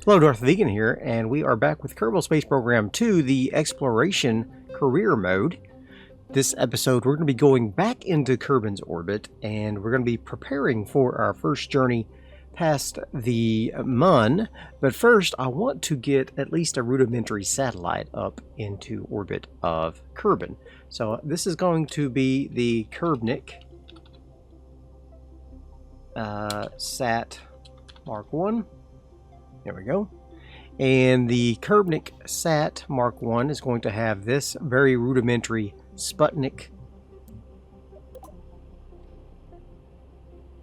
Hello, Darthvegan here, and we are back with Kerbal Space Program 2, the Exploration Career Mode. This episode, we're going to be going back into Kerbin's orbit, and we're going to be preparing for our first journey past the Mun. But first, I want to get at least a rudimentary satellite up into orbit of Kerbin. So this is going to be the Kerbnik Sat Mark 1. There we go. And the Kerbnik Sat Mark 1 is going to have this very rudimentary Sputnik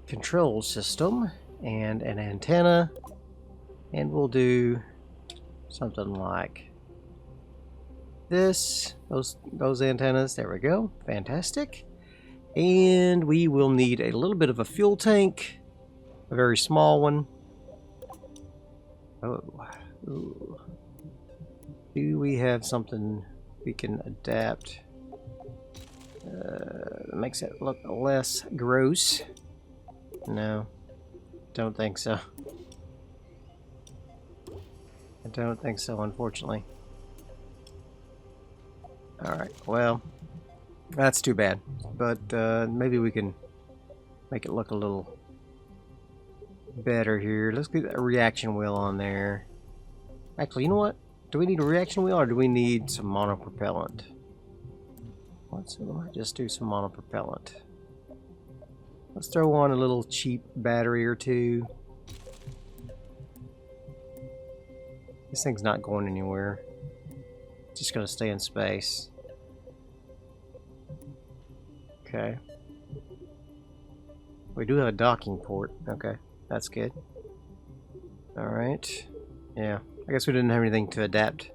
control system and an antenna. And we'll do something like this. Those antennas. There we go. Fantastic. And we will need a little bit of a fuel tank. A very small one. Oh, ooh. Do we have something we can adapt? Makes it look less gross. No, don't think so. I don't think so, unfortunately. Alright, well, that's too bad. But maybe we can make it look a little better here. Let's get a reaction wheel on there. Actually, you know what? Do we need a reaction wheel or do we need some monopropellant? Let's just do some monopropellant. Let's throw on a little cheap battery or two. This thing's not going anywhere. It's just going to stay in space. Okay. We do have a docking port. Okay. That's good. Alright. Yeah. I guess we didn't have anything to adapt.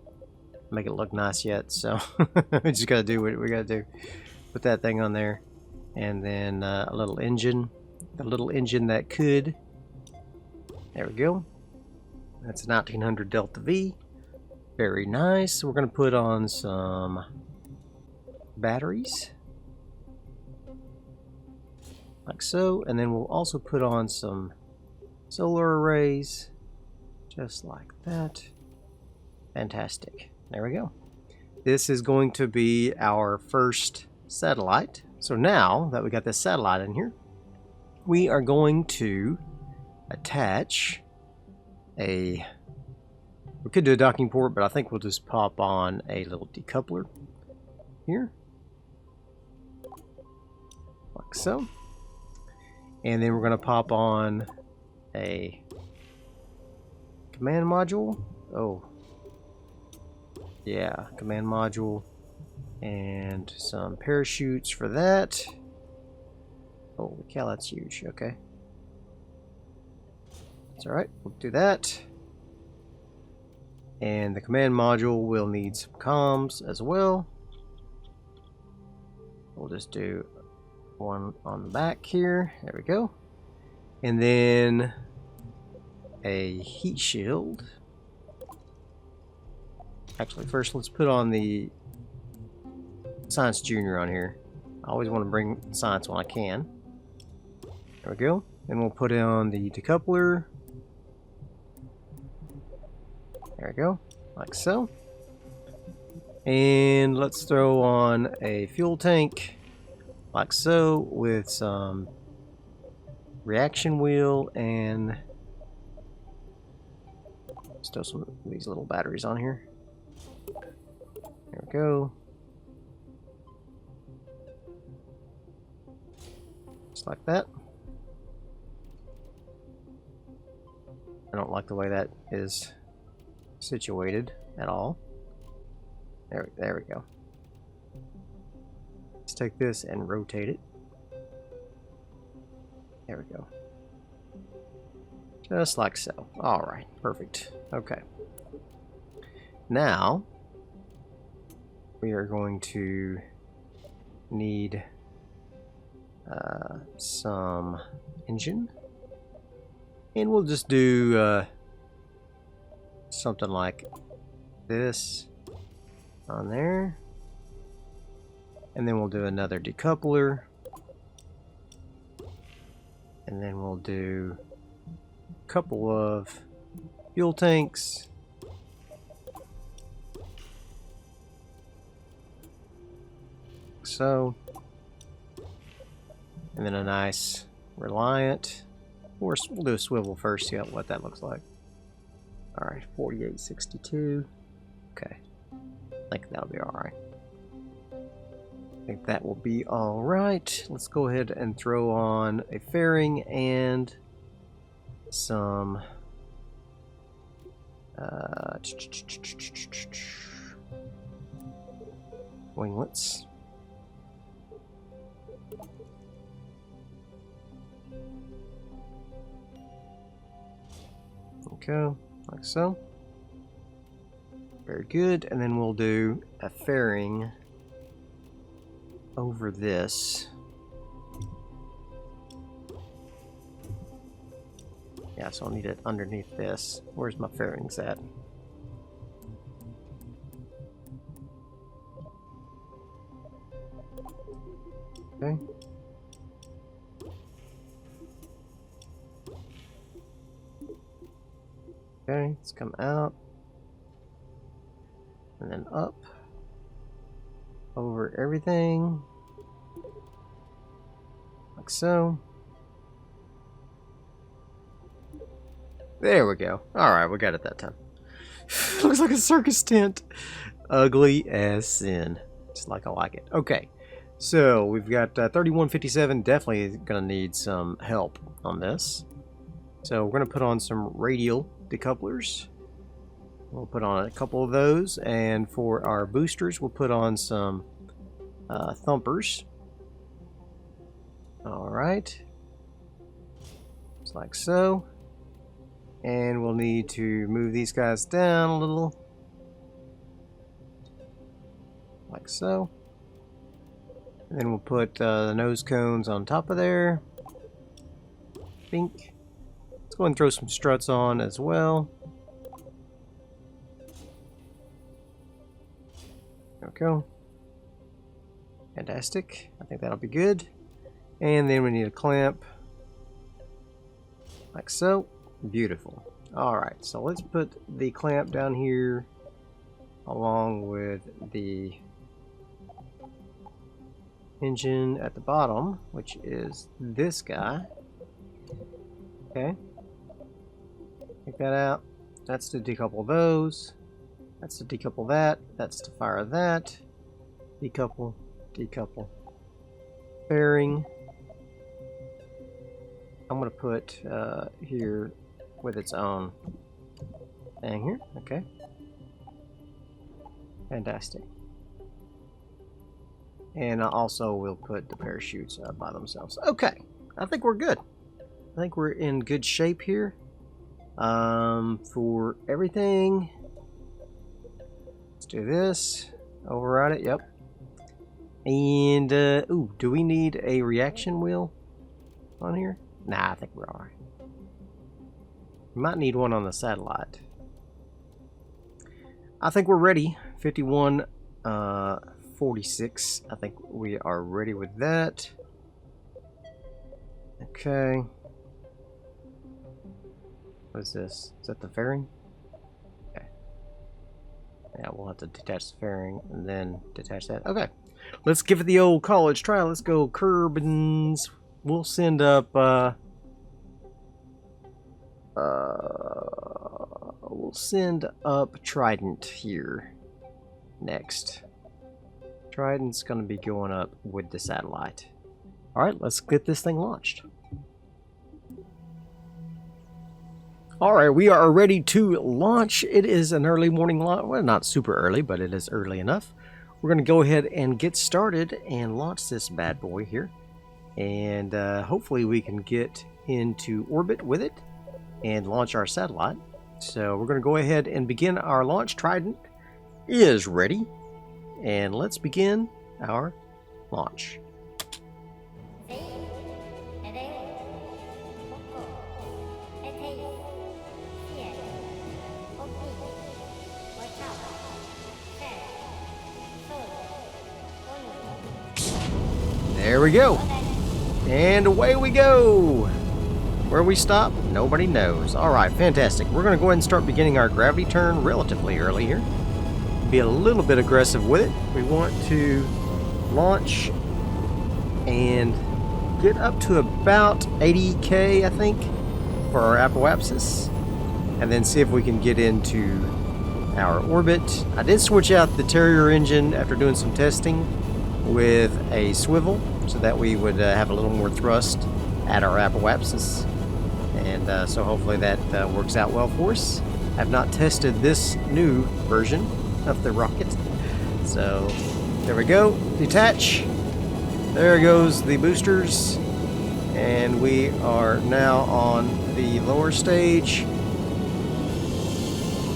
Make it look nice yet, so we just gotta do what we gotta do. Put that thing on there. And then a little engine. The little engine that could. There we go. That's a 1900 Delta V. Very nice. We're gonna put on some batteries. Like so. And then we'll also put on some solar arrays, just like that. Fantastic. There we go. This is going to be our first satellite. So now that we got this satellite in here, we are going to attach a... We could do a docking port, but I think we'll just pop on a little decoupler here. Like so. And then we're going to pop on a command module. Oh, yeah, command module and some parachutes for that. Holy cow, that's huge. Okay, it's all right. We'll do that. And the command module will need some comms as well. We'll just do one on the back here. There we go. And then a heat shield. Actually, first let's put on the Science Junior on here. I always want to bring Science when I can. There we go. Then we'll put on the decoupler. There we go, like so. And let's throw on a fuel tank, like so, with some reaction wheel and still some of these little batteries on here. There we go. Just like that. I don't like the way that is situated at all. There we go. Let's take this and rotate it. There we go. Just like so. Alright, perfect. Okay. Now, we are going to need some engine. And we'll just do something like this on there. And then we'll do another decoupler. And then we'll do a couple of fuel tanks. So. And then a nice Reliant. Or we'll do a swivel first, see what that looks like. Alright, 4862. Okay. I think that'll be alright. I think that will be alright. Let's go ahead and throw on a fairing and some winglets. Okay, like so. Very good. And then we'll do a fairing over this. Yeah, so I'll need it underneath this. Where's my fairings at? Okay. Okay, let's come out. And then up. Over everything. Like so. There we go. Alright, we got it that time. Looks like a circus tent. Ugly as sin. Just like I like it. Okay. So, we've got 3157. Definitely going to need some help on this. So, we're going to put on some radial decouplers. We'll put on a couple of those. And for our boosters, we'll put on some thumpers. Alright. Just like so. And we'll need to move these guys down a little. Like so. And then we'll put the nose cones on top of there. Bink. Let's go and throw some struts on as well. There we go. Fantastic. I think that'll be good. And then we need a clamp. Like so. Beautiful. Alright, so let's put the clamp down here along with the engine at the bottom, which is this guy. Okay. Take that out. That's to decouple those. That's to decouple that. That's to fire that. Decouple. Decouple. Fairing. I'm going to put here with its own thing here. Okay. Fantastic. And also we'll put the parachutes by themselves. Okay. I think we're good. I think we're in good shape here. For everything. Let's do this. Override it. Yep. And, ooh, do we need a reaction wheel on here? Nah, I think we're alright. We might need one on the satellite. I think we're ready. 5146. I think we are ready with that. Okay. What is this? Is that the fairing? Okay. Yeah, we'll have to detach the fairing and then detach that. Okay. Let's give it the old college try. Let's go Kerbins. We'll send up we'll send up Trident here next. Trident's gonna be going up with the satellite. Alright, let's get this thing launched. Alright, we are ready to launch. It is an early morning launch. Well, not super early, but it is early enough. We're gonna go ahead and get started and launch this bad boy here. And hopefully we can get into orbit with it and launch our satellite. So we're going to go ahead and begin our launch. Trident is ready. And let's begin our launch. There we go. And away we go. Where we stop, nobody knows. Alright, fantastic. We're going to go ahead and start beginning our gravity turn relatively early here. Be a little bit aggressive with it. We want to launch and get up to about 80k, I think, for our apoapsis. And then see if we can get into our orbit. I did switch out the Terrier engine after doing some testing with a swivel so that we would have a little more thrust at our apoapsis. And so hopefully that works out well for us. I've not tested this new version of the rocket. So there we go. Detach. There goes the boosters. And we are now on the lower stage.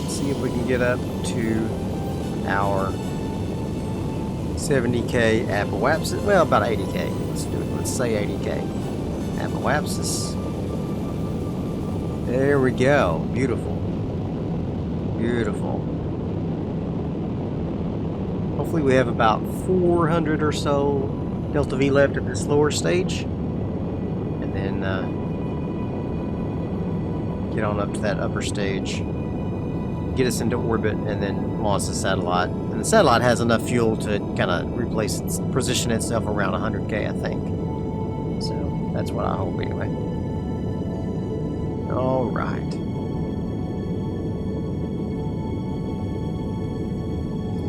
Let's see if we can get up to our 70k apoapsis. Well, about 80k. Let's do it. Let's say 80k apoapsis. There we go. Beautiful. Beautiful. Hopefully we have about 400 or so delta V left at this lower stage. And then get on up to that upper stage. Get us into orbit and then launch the satellite. And the satellite has enough fuel to kind of position itself around 100k, I think. So that's what I hope anyway. All right.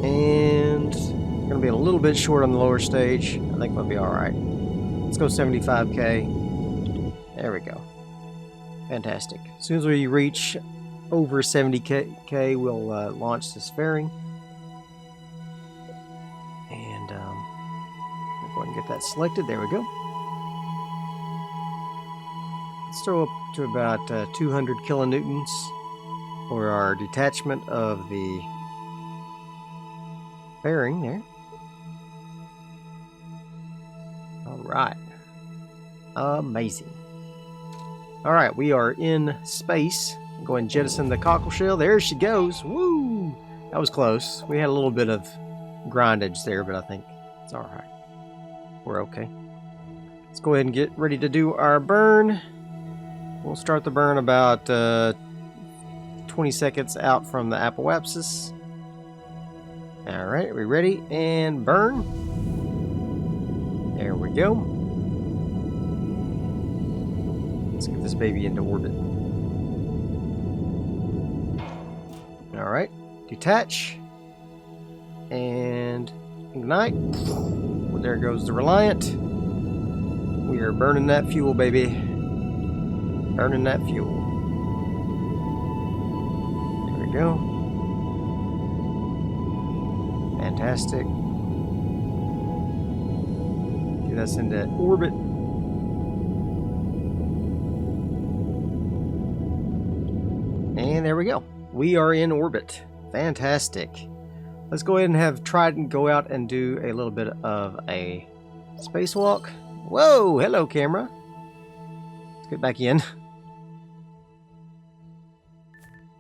And gonna be a little bit short on the lower stage. I think we'll be all right. Let's go 75k. There we go. Fantastic. As soon as we reach over 70k, we'll launch this fairing. And we'll go ahead and get that selected. There we go. Let's throw up to about 200 kilonewtons for our detachment of the fairing there. Alright. Amazing. Alright, we are in space. Go ahead and jettison the cockle shell. There she goes. Woo! That was close. We had a little bit of grindage there, but I think it's alright. We're okay. Let's go ahead and get ready to do our burn. We'll start the burn about 20 seconds out from the apoapsis. Alright, are we ready? And burn. There we go. Let's get this baby into orbit. Alright, detach. And ignite. Well, there goes the Reliant. We are burning that fuel, baby. Burning that fuel. There we go. Fantastic. Get us into orbit. And there we go. We are in orbit. Fantastic. Let's go ahead and have Trident go out and do a little bit of a spacewalk. Whoa! Hello, camera. Let's get back in.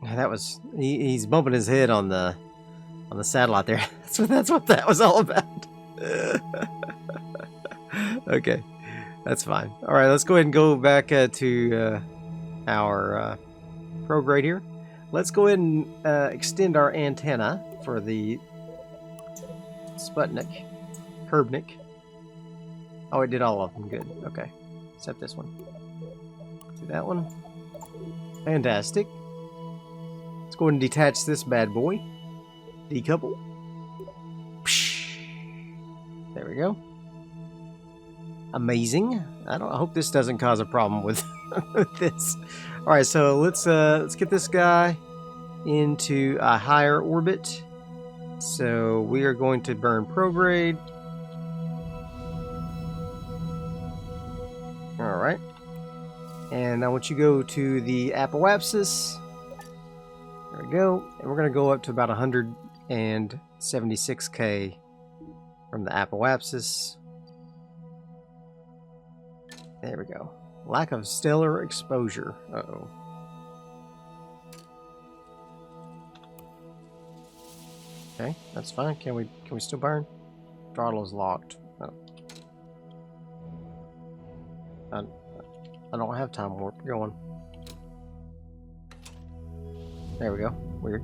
That was he's bumping his head on the satellite there. That's what that was all about. Okay, that's fine. All right, let's go ahead and go back to our prograde here. Let's go ahead and extend our antenna for the Sputnik, Kerbnik. Oh, it did all of them. Good. Okay, except this one. Do that one. Fantastic. Let's go ahead and detach this bad boy. Decouple. There we go. Amazing. I hope this doesn't cause a problem with, with this. All right, so let's get this guy into a higher orbit. So we are going to burn prograde. All right. And I want you to go to the apoapsis. There we go. And we're going to go up to about 176k from the apoapsis. There we go. Lack of stellar exposure. Uh-oh. Okay, that's fine. Can we still burn? Throttle is locked. Oh. I don't have time warp going. There we go. Weird.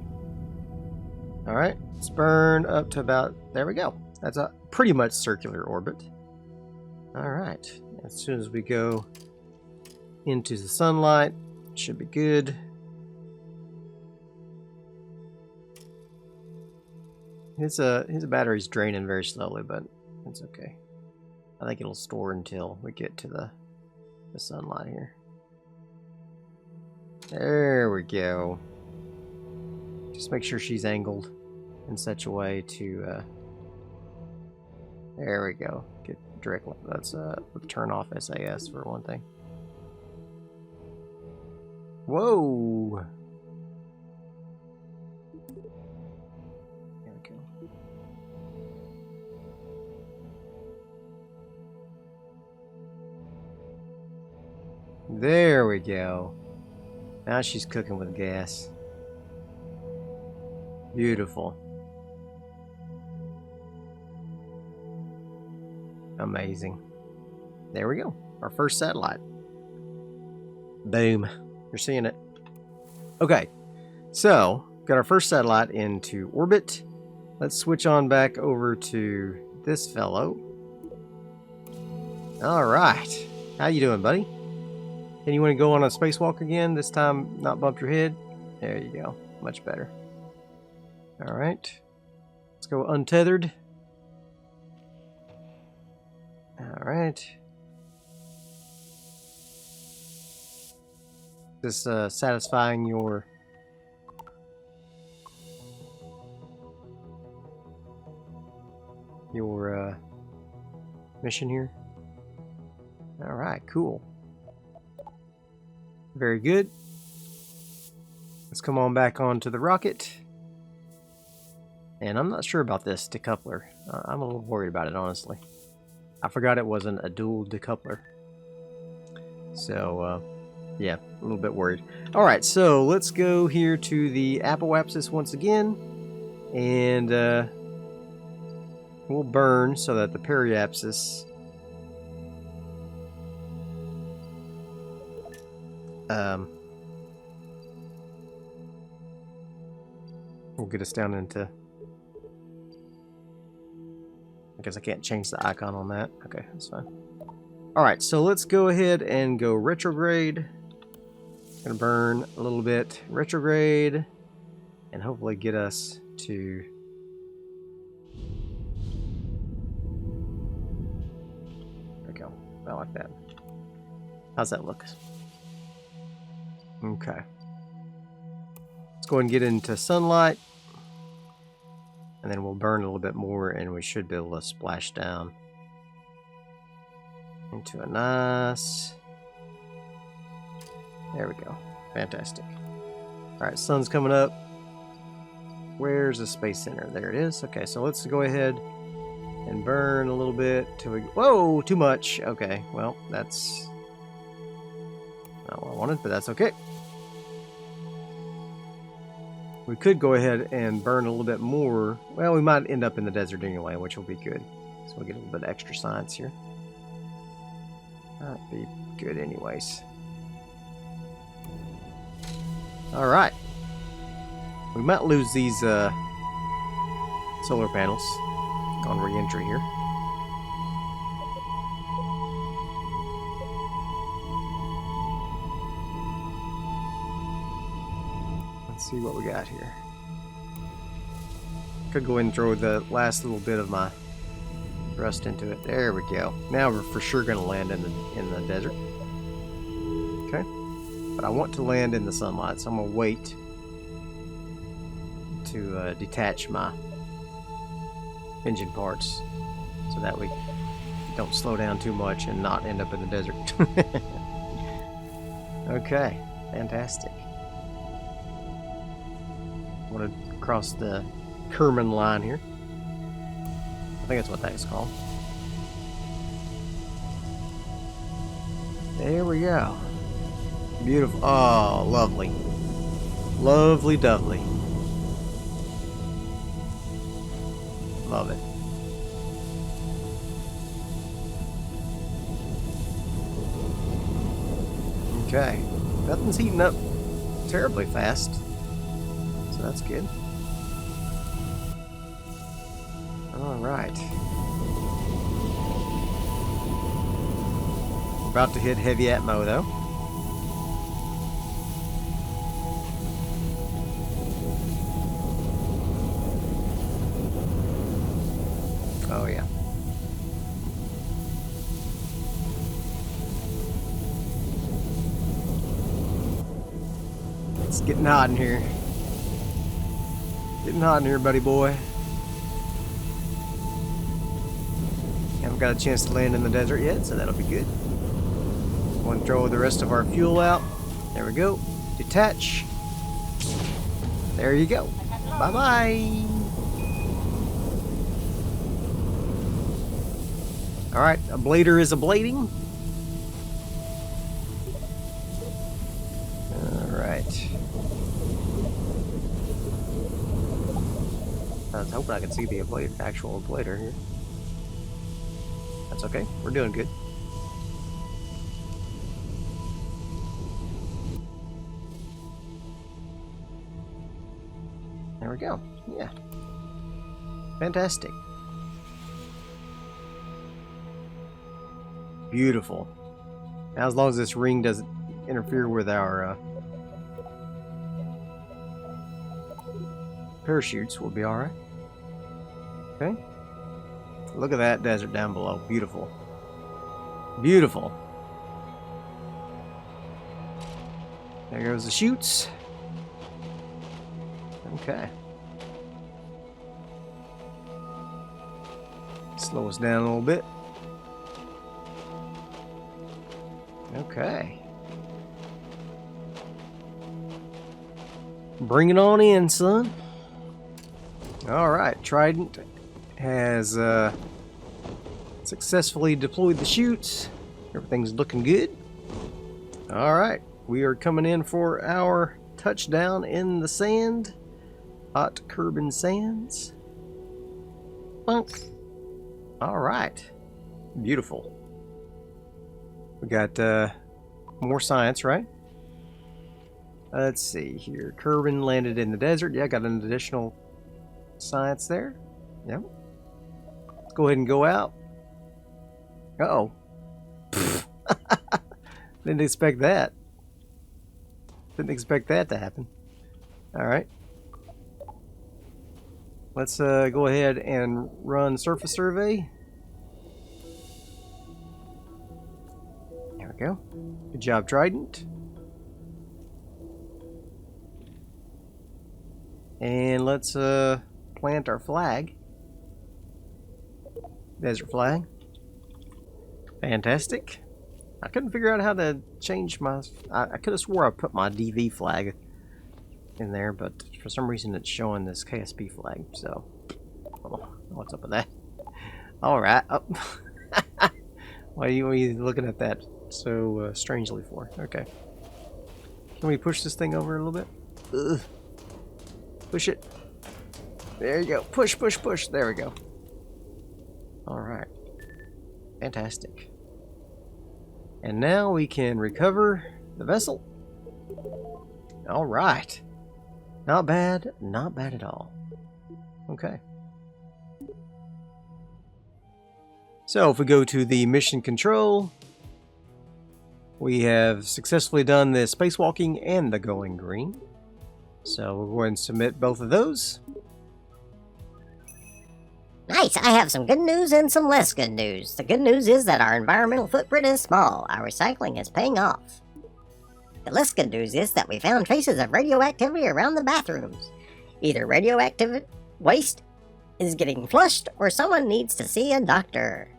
Alright, let's burn up to about, there we go. That's a pretty much circular orbit. Alright, as soon as we go into the sunlight, it should be good. His battery's draining very slowly, but it's okay. I think it'll store until we get to the sunlight here. There we go. Just make sure she's angled in such a way to there we go. Get direct. Let's turn off SAS for one thing. Whoa. There we go. There we go. Now she's cooking with gas. Beautiful. Amazing. There we go. Our first satellite. Boom. You're seeing it. Okay. So, got our first satellite into orbit. Let's switch on back over to this fellow. Alright. How you doing, buddy? And you want to go on a spacewalk again? This time not bump your head? There you go. Much better. Alright. Let's go untethered. Alright. Is this satisfying your mission here? Alright, cool. Very good. Let's come on back onto the rocket. And I'm not sure about this decoupler. I'm a little worried about it, honestly. I forgot it wasn't a dual decoupler. So, yeah, a little bit worried. Alright, so let's go here to the apoapsis once again. And we'll burn so that the periapsis will get us down into... I guess I can't change the icon on that. Okay, that's fine. Alright, so let's go ahead and go retrograde. Gonna burn a little bit retrograde and hopefully get us to... There we go. I like that. How's that look? Okay. Let's go ahead and get into sunlight. And then we'll burn a little bit more and we should be able to splash down into a nice... There we go. Fantastic. Alright, sun's coming up. Where's the space center? There it is. Okay, so let's go ahead and burn a little bit till we... Whoa! Too much! Okay, well, that's not what I wanted, but that's okay. We could go ahead and burn a little bit more. Well, we might end up in the desert anyway, which will be good. So we'll get a little bit extra science here. That'd be good anyways. Alright. We might lose these solar panels on re-entry here. Let's see what we got here. Could go ahead and throw the last little bit of my thrust into it. There we go. Now we're for sure going to land in the desert. Okay. But I want to land in the sunlight, so I'm going to wait to detach my engine parts so that we don't slow down too much and not end up in the desert. Okay. Fantastic. I want to cross the Kerbnik line here. I think that's what that is called. There we go. Beautiful. Oh, lovely. Lovely dovely. Love it. Okay. Nothing's heating up terribly fast. So that's good. Alright. About to hit heavy atmo though. Oh yeah. It's getting hot in here. Getting hot in here, buddy boy. Haven't got a chance to land in the desert yet, so that'll be good. Want to throw the rest of our fuel out. There we go. Detach. There you go. Bye-bye. Alright, a blader is a blading. Alright. I was hoping I could see the actual ablator here. That's okay. We're doing good. There we go. Yeah. Fantastic. Beautiful. Now, as long as this ring doesn't interfere with our parachutes, we'll be alright. Okay. Look at that desert down below. Beautiful. Beautiful. There goes the chutes. Okay. Slow us down a little bit. Okay. Bring it on in, son. Alright, Trident has successfully deployed the chutes. Everything's looking good. Alright, we are coming in for our touchdown in the sand. Hot Kerbal Sands. Bunk. Alright. Beautiful. We got more science, right? Let's see here. Kerbal landed in the desert. Yeah, got an additional science there. Yep. Let's go ahead and go out. Uh-oh. Didn't expect that. Didn't expect that to happen. Alright. Let's go ahead and run surface survey. There we go. Good job, Trident. And let's plant our flag. Desert flag. Fantastic. I couldn't figure out how to change my... I could have swore I put my DV flag in there, but for some reason it's showing this KSP flag, so... Oh, what's up with that? Alright. Oh. Why are you looking at that so strangely for? Okay. Can we push this thing over a little bit? Ugh. Push it. There you go. Push, push, push. There we go. Alright. Fantastic. And now we can recover the vessel. Alright. Not bad. Not bad at all. Okay. So if we go to the mission control, we have successfully done the spacewalking and the going green. So we'll go ahead and submit both of those. Nice! I have some good news and some less good news. The good news is that our environmental footprint is small. Our recycling is paying off. The less good news is that we found traces of radioactivity around the bathrooms. Either radioactive waste is getting flushed or someone needs to see a doctor.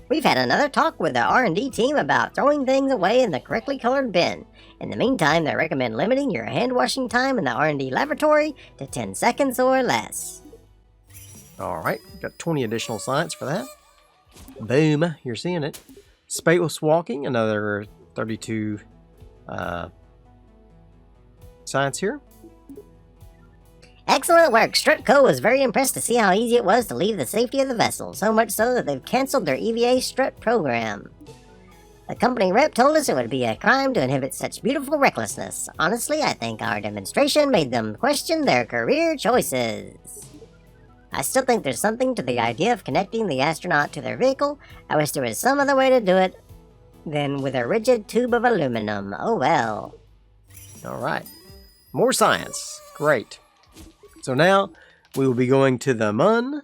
We've had another talk with the R&D team about throwing things away in the correctly colored bin. In the meantime, they recommend limiting your hand washing time in the R&D laboratory to 10 seconds or less. Alright, got 20 additional science for that. Boom, you're seeing it. Spacewalking, another 32 science here. Excellent work! Strutco was very impressed to see how easy it was to leave the safety of the vessel, so much so that they've cancelled their EVA strut program. The company rep told us it would be a crime to inhibit such beautiful recklessness. Honestly, I think our demonstration made them question their career choices. I still think there's something to the idea of connecting the astronaut to their vehicle. I wish there was some other way to do it than with a rigid tube of aluminum. Oh well. Alright. More science. Great. So now we will be going to the Mun,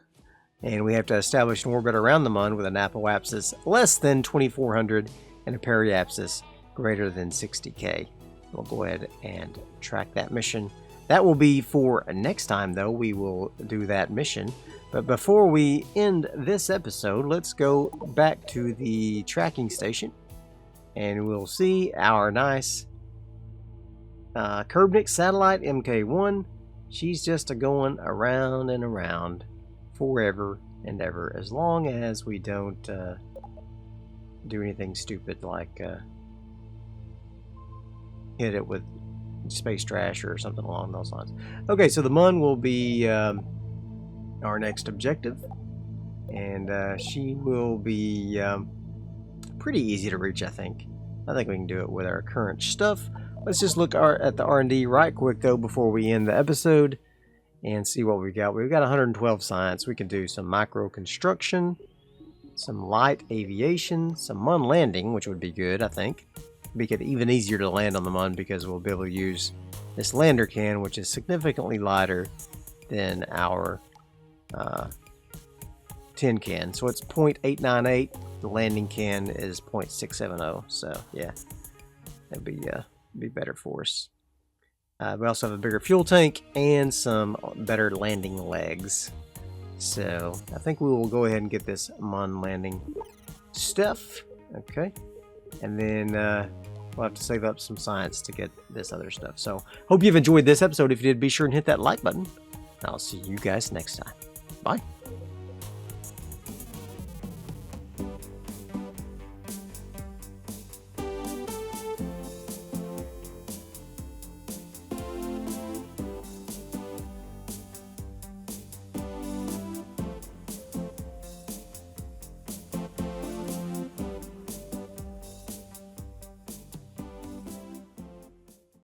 and we have to establish an orbit around the Mun with an apoapsis less than 2400 and a periapsis greater than 60K. We'll go ahead and track that mission. That will be for next time, though. We will do that mission. But before we end this episode, let's go back to the tracking station, and we'll see our nice Kerbnik satellite MK1. She's just going around and around forever and ever, as long as we don't do anything stupid like hit it with space trash or something along those lines. Okay, so the Mun will be our next objective, and she will be pretty easy to reach, I think. I think we can do it with our current stuff. Let's just look at the R&D right quick, though, before we end the episode and see what we got. We've got 112 science. We can do some micro construction, some light aviation, some Mun landing, which would be good, I think. Make it even easier to land on the Mun because we'll be able to use this lander can, which is significantly lighter than our tin can. So it's 0.898. The landing can is 0.670. So yeah, that'd be better for us. We also have a bigger fuel tank and some better landing legs. So I think we will go ahead and get this Mun landing stuff. Okay. And then we'll have to save up some science to get this other stuff. So hope you've enjoyed this episode. If you did, be sure and hit that like button. I'll see you guys next time. Bye.